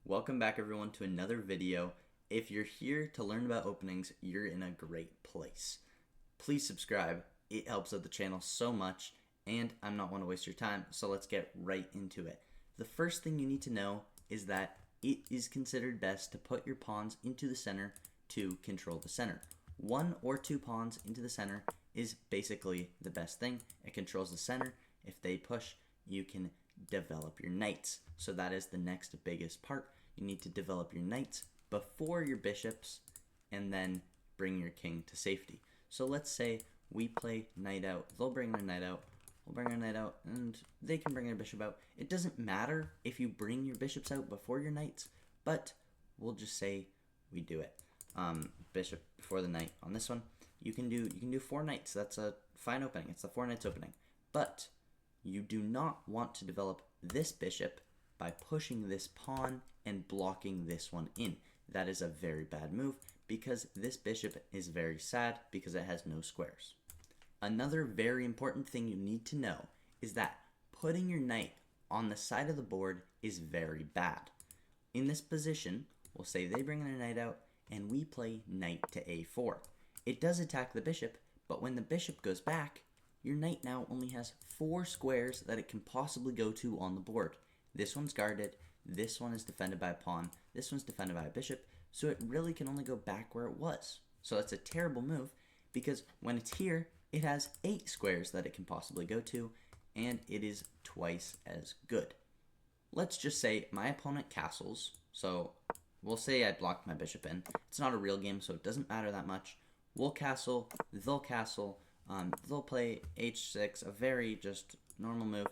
Welcome back everyone to another video. If you're here to learn about openings, you're in a great place. Please subscribe, it helps out the channel so much, and I'm not want to waste your time, so let's get right into it. The first thing you need to know is that it is considered best to put your pawns into the center to control the center. 1 or 2 pawns into the center is basically the best thing. It controls the center. If they push, you can develop your knights. So that is the next biggest part. You need to develop your knights before your bishops and then bring your king to safety. So let's say we play knight out. They'll bring their knight out. We'll bring our knight out and they can bring their bishop out. It doesn't matter if you bring your bishops out before your knights, but we'll just say we do it. Bishop before the knight on this one. You can do 4 knights. That's a fine opening. It's the 4 knights opening. But you do not want to develop this bishop by pushing this pawn and blocking this one in. That is a very bad move because this bishop is very sad because it has no squares. Another very important thing you need to know is that putting your knight on the side of the board is very bad. In this position, we'll say they bring their knight out and we play knight to a4. It does attack the bishop, but when the bishop goes back, your knight now only has 4 squares that it can possibly go to on the board. This one's guarded, this one is defended by a pawn, this one's defended by a bishop, so it really can only go back where it was. So that's a terrible move because when it's here, it has 8 squares that it can possibly go to, and it is twice as good. Let's just say my opponent castles, so we'll say I blocked my bishop in. It's not a real game, so it doesn't matter that much. We'll castle, they'll play h6, a very just normal move.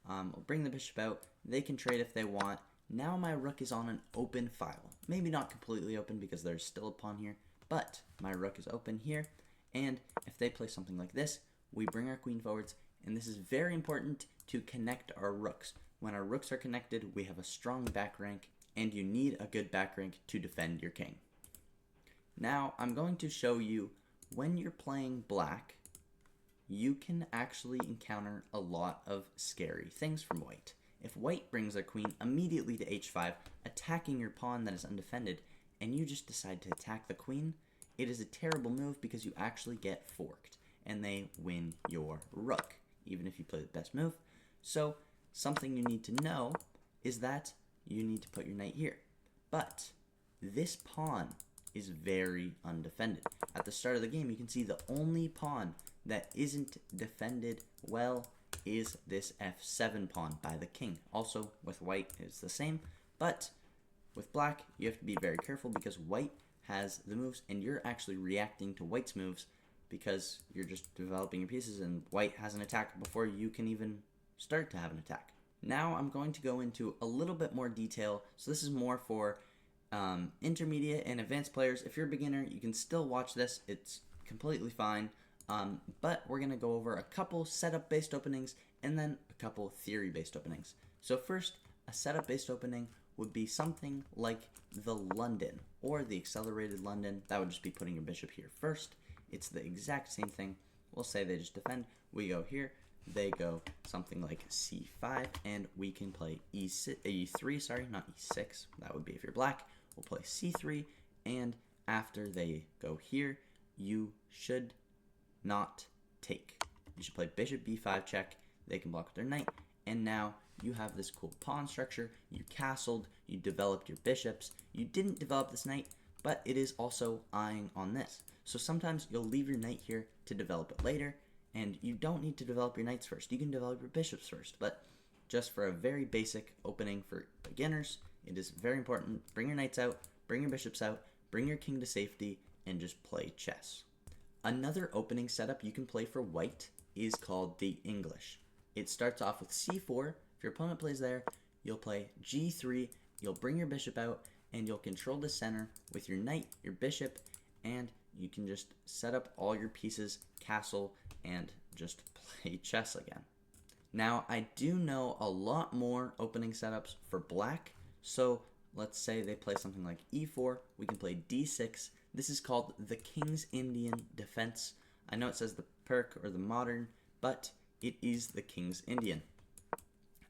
We'll bring the bishop out, they can trade if they want. Now my rook is on an open file. Maybe not completely open because there's still a pawn here, but my rook is open here, and if they play something like this, we bring our queen forwards, and this is very important to connect our rooks. When our rooks are connected, we have a strong back rank, and you need a good back rank to defend your king. Now, I'm going to show you when you're playing black, you can actually encounter a lot of scary things from white. If white brings their queen immediately to h5, attacking your pawn that is undefended, and you just decide to attack the queen, it is a terrible move because you actually get forked, and they win your rook, even if you play the best move. So, something you need to know is that you need to put your knight here. But this pawn is very undefended. At the start of the game, you can see the only pawn that isn't defended well is this f7 pawn by the king. Also, with white, it's the same, but with black, you have to be very careful because white has the moves, and you're actually reacting to white's moves because you're just developing your pieces, and white has an attack before you can even start to have an attack. Now I'm going to go into a little bit more detail, so this is more for intermediate and advanced players. If you're a beginner, you can still watch this. It's completely fine. But we're going to go over a couple setup-based openings and then a couple theory-based openings. So first, a setup-based opening would be something like the London or the accelerated London. That would just be putting your bishop here first. It's the exact same thing. We'll say they just defend. We go here. They go something like c5, and we can play e3, sorry, not e6. That would be if you're black. We'll play c3, and after they go here, you should not take. You should play bishop b5 check. They can block with their knight, and now you have this cool pawn structure. You castled, you developed your bishops. You didn't develop this knight, but it is also eyeing on this. So sometimes you'll leave your knight here to develop it later, and you don't need to develop your knights first. You can develop your bishops first, but just for a very basic opening for beginners, it is very important. Bring your knights out, bring your bishops out, bring your king to safety, and just play chess. Another opening setup you can play for white is called the English. It starts off with c4. If your opponent plays there, you'll play g3, you'll bring your bishop out, and you'll control the center with your knight, your bishop, and you can just set up all your pieces, castle, and just play chess again. Now, I do know a lot more opening setups for black, so let's say they play something like e4, we can play d6. This is called the King's Indian defense. I know it says the perk or the modern, but it is the King's Indian.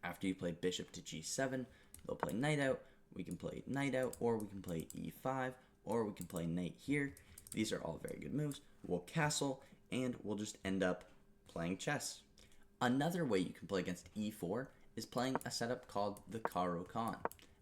After you play bishop to g7, they'll play knight out, we can play knight out, or we can play e5, or we can play knight here. These are all very good moves. We'll castle, and we'll just end up playing chess. Another way you can play against e4 is playing a setup called the Caro-Kann.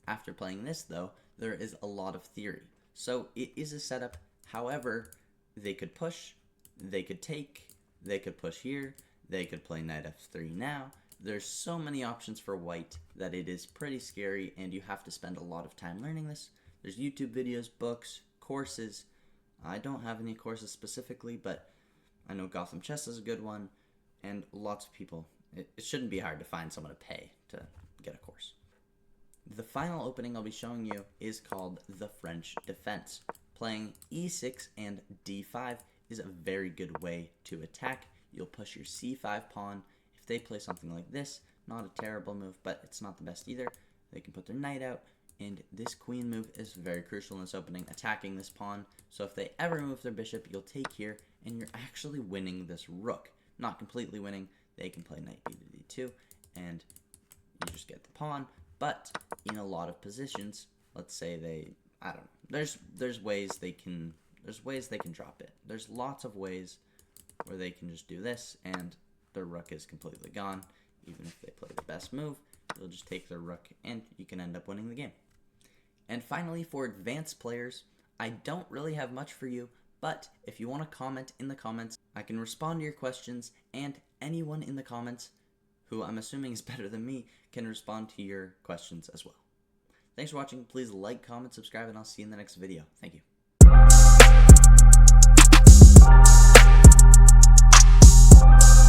After playing this, though, there is a lot of theory. So it is a setup, however, they could push, they could take, they could push here, they could play knight f3 now. There's so many options for white that it is pretty scary, and you have to spend a lot of time learning this. There's YouTube videos, books, courses. I don't have any courses specifically, but I know Gotham Chess is a good one, and lots of people. It shouldn't be hard to find someone to pay to get a course. The final opening I'll be showing you is called the French Defense. Playing e6 and d5 is a very good way to attack. You'll push your c5 pawn. If they play something like this, not a terrible move, but it's not the best either. They can put their knight out, and this queen move is very crucial in this opening, attacking this pawn. So if they ever move their bishop, you'll take here, and you're actually winning this rook. Not completely winning. They can play knight b to d2, and you just get the pawn. But in a lot of positions, let's say they, I don't know, there's ways they can drop it. There's lots of ways where they can just do this, and their rook is completely gone. Even if they play the best move, they'll just take their rook, and you can end up winning the game. And finally, for advanced players, I don't really have much for you, but if you want to comment in the comments, I can respond to your questions, and anyone in the comments, who I'm assuming is better than me, can respond to your questions as well. Thanks for watching. Please like, comment, subscribe, and I'll see you in the next video. Thank you.